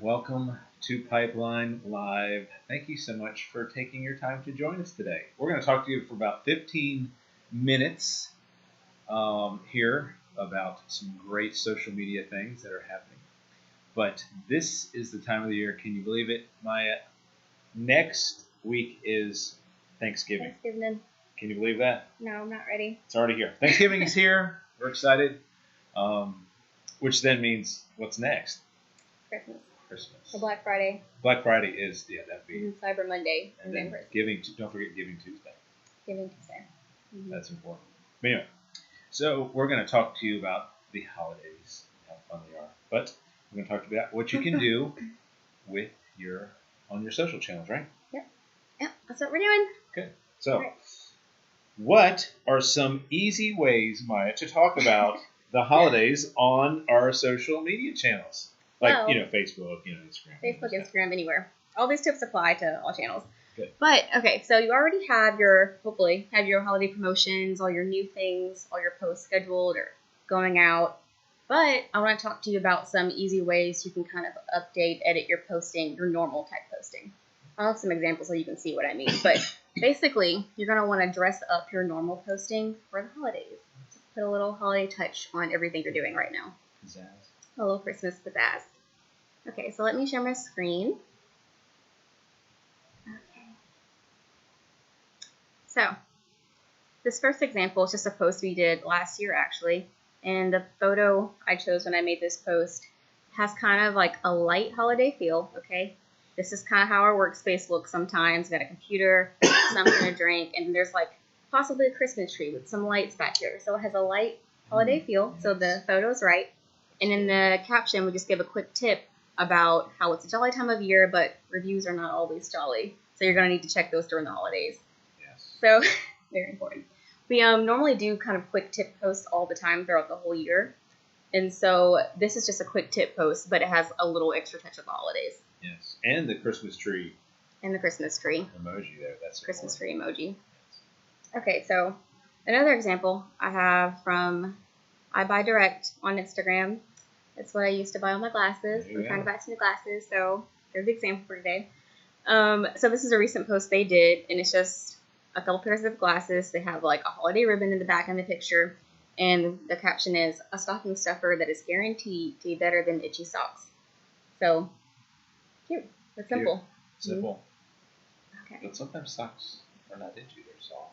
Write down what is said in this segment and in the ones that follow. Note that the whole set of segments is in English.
Welcome to Pipeline Live. Thank you so much for taking your time to join us today. We're going to talk to you for about 15 minutes here about some great social media things that are happening. But this is the time of the year. Can you believe it, Maya? Next week is Thanksgiving. Thanksgiving. Can you believe that? No, I'm not ready. It's already here. Thanksgiving is here. We're excited. Which then means what's next? Christmas. Christmas. Or Black Friday. Black Friday is that'd be Cyber Monday. and then giving. Don't forget Giving Tuesday. Giving Tuesday. Mm-hmm. That's important. But anyway, so we're going to talk to you about the holidays, how fun they are. But we're going to talk about what you can do with on your social channels, right? Yep, that's what we're doing. Good. So, right. What are some easy ways, Maya, to talk about the holidays on our social media channels? Like, Facebook, Instagram. Facebook, Instagram, anywhere. All these tips apply to all channels. Good. But, okay, so you already have hopefully have your holiday promotions, all your new things, all your posts scheduled or going out. But I want to talk to you about some easy ways you can kind of update, edit your posting, your normal type posting. I'll have some examples so you can see what I mean. But basically, you're going to want to dress up your normal posting for the holidays. Just put a little holiday touch on everything you're doing right now. Pizzazz. A little Christmas pizzazz. Okay, so let me share my screen. Okay. So, this first example is just a post we did last year, actually. And the photo I chose when I made this post has kind of like a light holiday feel, okay? This is kind of how our workspace looks sometimes. Got a computer, something to drink, and there's like possibly a Christmas tree with some lights back here. So it has a light holiday feel, so the photo's right. And in the caption, we just give a quick tip about how it's a jolly time of year, but reviews are not always jolly. So you're going to need to check those during the holidays. Yes. So, very important. We normally do kind of quick tip posts all the time throughout the whole year. And so this is just a quick tip post, but it has a little extra touch of the holidays. Yes. And the Christmas tree. And the Christmas tree. Emoji there. That's Christmas tree emoji. Yes. Okay, so another example I have from I Buy Direct on Instagram. That's what I used to buy all my glasses. I'm trying to buy some new glasses, so there's the example for today. So this is a recent post they did, and it's just a couple pairs of glasses. They have like a holiday ribbon in the back in the picture, and the caption is, a stocking stuffer that is guaranteed to be better than itchy socks. So, cute. It's simple. Simple. Okay. But sometimes socks are not itchy, they're soft.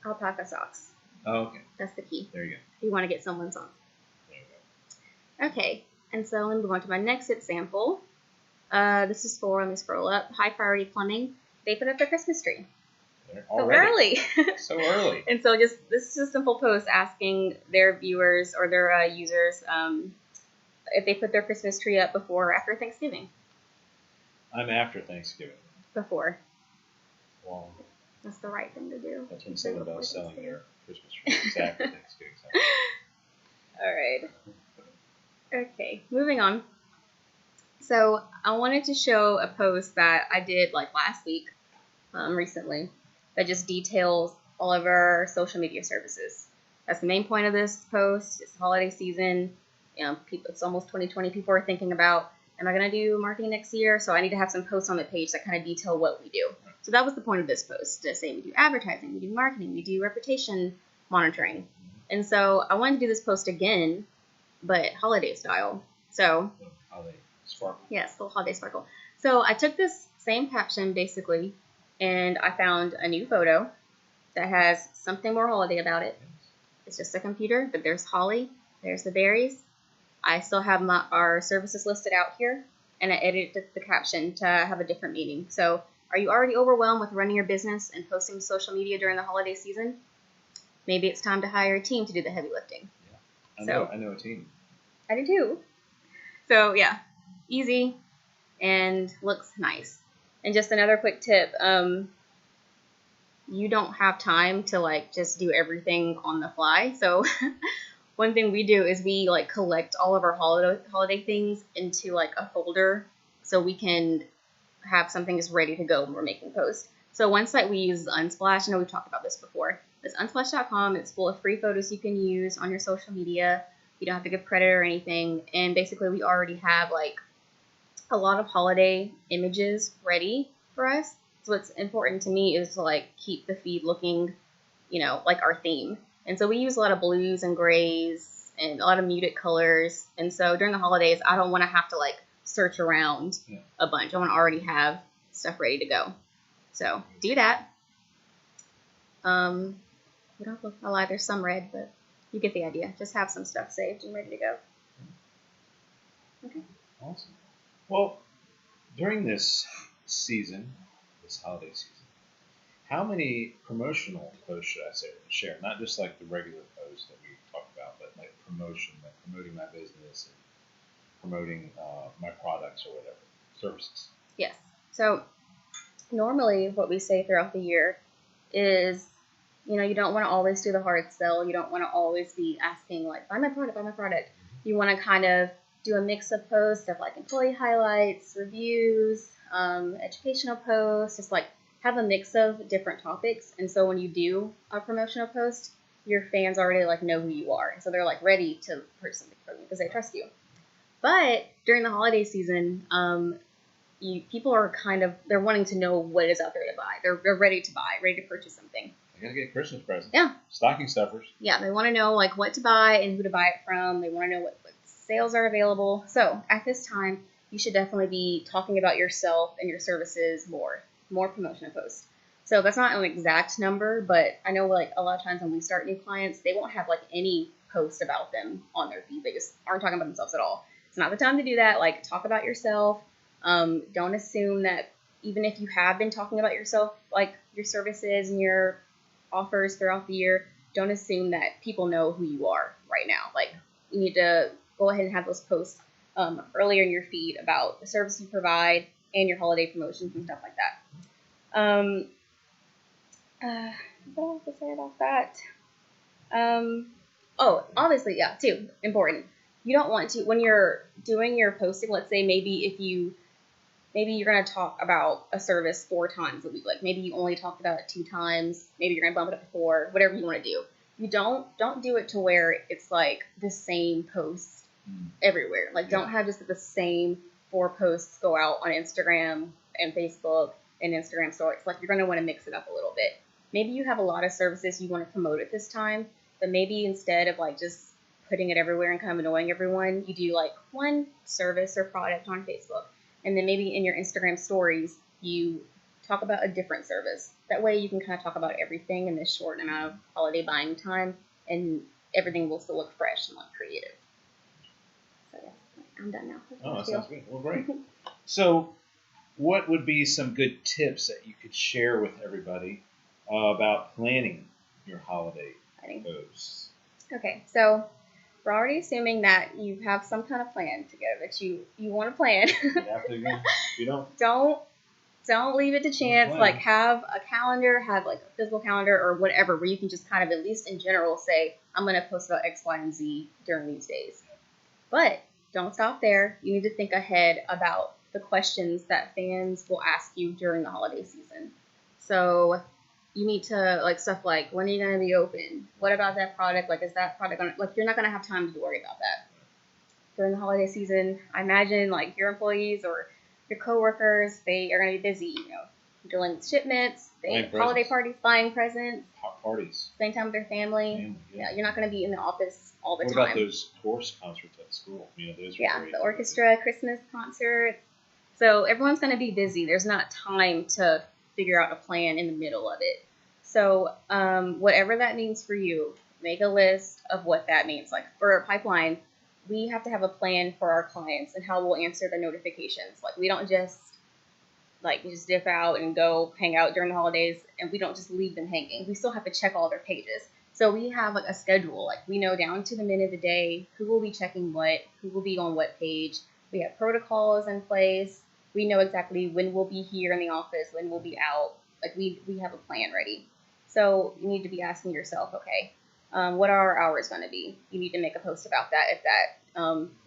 Alpaca socks. Oh, okay. That's the key. There you go. If you want to get someone's socks. There you go. Okay, and so let me move on to my next example. This is for, let me scroll up, High Priority Plumbing. They put up their Christmas tree. So early. So early. And so this is a simple post asking their viewers or their users if they put their Christmas tree up before or after Thanksgiving. I'm after Thanksgiving. Before. Well, that's the right thing to do. That's when someone does selling their Christmas tree. It's after Thanksgiving. All right. Okay, moving on. So I wanted to show a post that I did like last week, recently, that just details all of our social media services. That's the main point of this post. It's the holiday season. It's almost 2020. People are thinking about, am I going to do marketing next year? So I need to have some posts on the page that kind of detail what we do. So that was the point of this post, to say we do advertising, we do marketing, we do reputation monitoring. And so I wanted to do this post again, but holiday style. So holiday sparkle. Yes, little holiday sparkle. So I took this same caption basically, and I found a new photo that has something more holiday about it. It's just a computer, but there's holly, there's the berries. I still have our services listed out here, and I edited the caption to have a different meaning. So, are you already overwhelmed with running your business and posting to social media during the holiday season? Maybe it's time to hire a team to do the heavy lifting. Yeah, I know a team. I do too. So yeah, easy and looks nice. And just another quick tip, you don't have time to like just do everything on the fly. So one thing we do is we like collect all of our holiday things into like a folder so we can have something just ready to go when we're making posts. So one site we use is Unsplash. I know we've talked about this before. It's unsplash.com. It's full of free photos you can use on your social media. You don't have to give credit or anything. And basically we already have like a lot of holiday images ready for us. So what's important to me is to like keep the feed looking, like our theme. And so we use a lot of blues and grays and a lot of muted colors. And so during the holidays, I don't want to have to like search around a bunch. I want to already have stuff ready to go. So do that. What else? I lied. There's some red, but you get the idea. Just have some stuff saved and ready to go. Okay. Awesome. Well, during this season, this holiday season, how many promotional posts should I share? Not just like the regular posts that we talk about, but like promotion, like promoting my business and promoting my products or whatever, services. Yes. So normally what we say throughout the year is, you don't want to always do the hard sell. You don't want to always be asking like, buy my product, buy my product. You want to kind of do a mix of posts of like employee highlights, reviews, educational posts, just like have a mix of different topics. And so when you do a promotional post, your fans already like know who you are. And so they're like ready to purchase something from you because they trust you. But during the holiday season, people are they're wanting to know what is out there to buy. They're ready to buy, ready to purchase something. I gotta get Christmas presents. Yeah. Stocking stuffers. Yeah, they want to know like what to buy and who to buy it from. They want to know what sales are available. So at this time, you should definitely be talking about yourself and your services more promotional posts. So that's not an exact number, but I know like a lot of times when we start new clients, they won't have like any post about them on their feed. They just aren't talking about themselves at all. It's not the time to do that. Like talk about yourself. Don't assume that even if you have been talking about yourself, like your services and your offers throughout the year, don't assume that people know who you are right now. Like you need to go ahead and have those posts earlier in your feed about the service you provide and your holiday promotions and stuff like that. What else to say about that? Obviously, yeah, too, important. You don't want to, when you're doing your posting, let's say maybe you're going to talk about a service 4 times a week. Like maybe you only talked about it 2 times. Maybe you're going to bump it up to 4, whatever you want to do. You don't do it to where it's like the same post everywhere. Like don't have just the same 4 posts go out on Instagram and Facebook and Instagram stories. Like you're going to want to mix it up a little bit. Maybe you have a lot of services you want to promote at this time, but maybe instead of like just putting it everywhere and kind of annoying everyone, you do like one service or product on Facebook. And then maybe in your Instagram stories, you talk about a different service. That way you can kind of talk about everything in this short amount of holiday buying time, and everything will still look fresh and look creative. So yeah, I'm done now. Oh, that sounds good. Well, great. So what would be some good tips that you could share with everybody about planning your holiday posts? Okay, so we're already assuming that you have some kind of plan together, that you want to plan. You have to, if you don't. Don't leave it to chance. Like have a calendar, have like a physical calendar or whatever, where you can just kind of at least in general say, I'm going to post about X, Y, and Z during these days. But don't stop there. You need to think ahead about the questions that fans will ask you during the holiday season. So you need to like stuff like, when are you going to be open? What about that product? Like, is that product going to, like, you're not going to have time to worry about that during the holiday season. I imagine like your employees or your coworkers, they are going to be busy, dealing with shipments, holiday parties, buying presents, parties, spending time with their family. Yeah, you're not going to be in the office all the time. What about those chorus concerts at school? Those are great. The orchestra, Christmas concerts. So everyone's going to be busy. There's not time to figure out a plan in the middle of it. So whatever that means for you, make a list of what that means. Like for a pipeline, we have to have a plan for our clients and how we'll answer the notifications. Like we don't just dip out and go hang out during the holidays, and we don't just leave them hanging. We still have to check all their pages. So we have like a schedule. Like we know down to the minute of the day who will be checking what, who will be on what page. We have protocols in place. We know exactly when we'll be here in the office, when we'll be out. Like we have a plan ready. So you need to be asking yourself, okay, what are our hours going to be? You need to make a post about that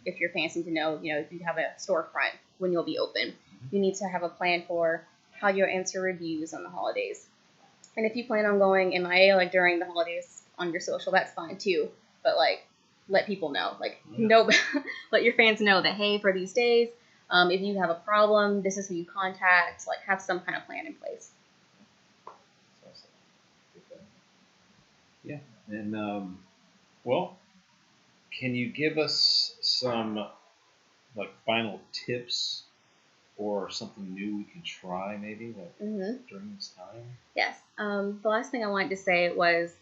if you're fancy to know, if you have a storefront, when you'll be open. You need to have a plan for how you'll answer reviews on the holidays. And if you plan on going MIA like during the holidays on your social, that's fine too. But like let people know, let your fans know that, hey, for these days, If you have a problem, this is who you contact. Like, have some kind of plan in place. That's awesome. Yeah, and well, can you give us some like final tips or something new we can try maybe like during this time? Yes. The last thing I wanted to say was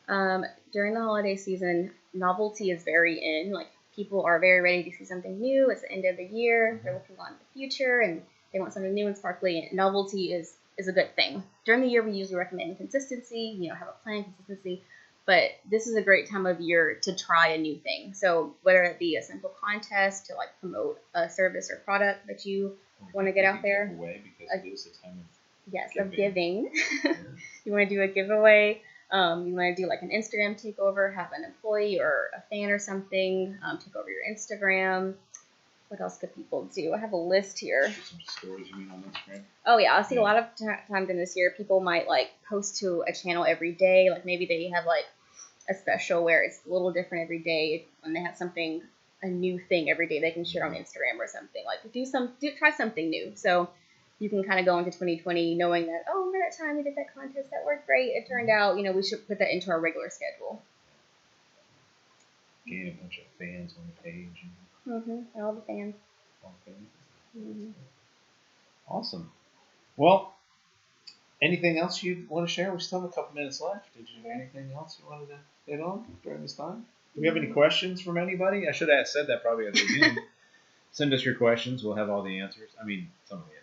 during the holiday season, novelty is very in. Like, people are very ready to see something new. It's the end of the year. They're looking on the future and they want something new and sparkly. Novelty is a good thing. During the year, we usually recommend consistency. Have a plan, consistency. But this is a great time of year to try a new thing. So whether it be a simple contest to like promote a service or product that you want to get out there, giveaway because it is a time of giving. You want to do a giveaway. You want to do like an Instagram takeover, have an employee or a fan or something take over your Instagram. What else could people do? I have a list here. Some stories you mean on Instagram? Oh yeah, I see a lot of times in this year, people might like post to a channel every day. Like maybe they have like a special where it's a little different every day, and they have something, a new thing every day they can share on Instagram or something. Like try something new. So you can kind of go into 2020 knowing that, oh, remember that time we did that contest? That worked great. It turned out, we should put that into our regular schedule. Gain a bunch of fans on the page. And all the fans. Awesome. Well, anything else you want to share? We still have a couple minutes left. Did you have anything else you wanted to hit on during this time? Do we have any questions from anybody? I should have said that probably at the beginning. Send us your questions. We'll have all the answers. I mean, some of the answers.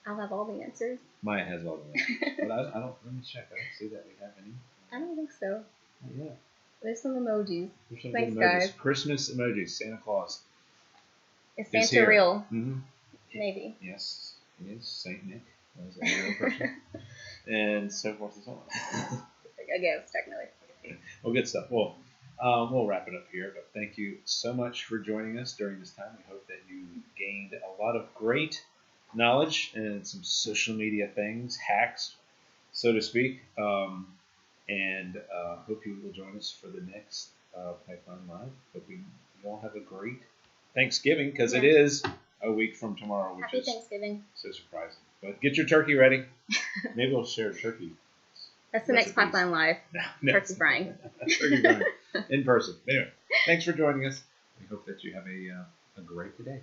I'll have all the answers. Maya has all the answers. But I don't, let me check. I don't see that we have any. I don't think so. Yeah. There's some emojis. There's some Thanks, emojis. guys. Christmas emojis. Santa Claus. Is Santa real? Mm-hmm. Maybe. Yes, he is. Saint Nick was a real person. And so forth and so on. I guess, technically. Well, good stuff. Well, we'll wrap it up here, but thank you so much for joining us during this time. We hope that you gained a lot of great knowledge and some social media things, hacks, so to speak. And hope you will join us for the next Pipeline Live. Hope you all have a great Thanksgiving, because it is a week from tomorrow, which Happy Thanksgiving. So surprising. But get your turkey ready. Maybe we'll share turkey. That's the next Pipeline Live. Turkey frying. Turkey frying in person. Anyway, thanks for joining us. We hope that you have a great day.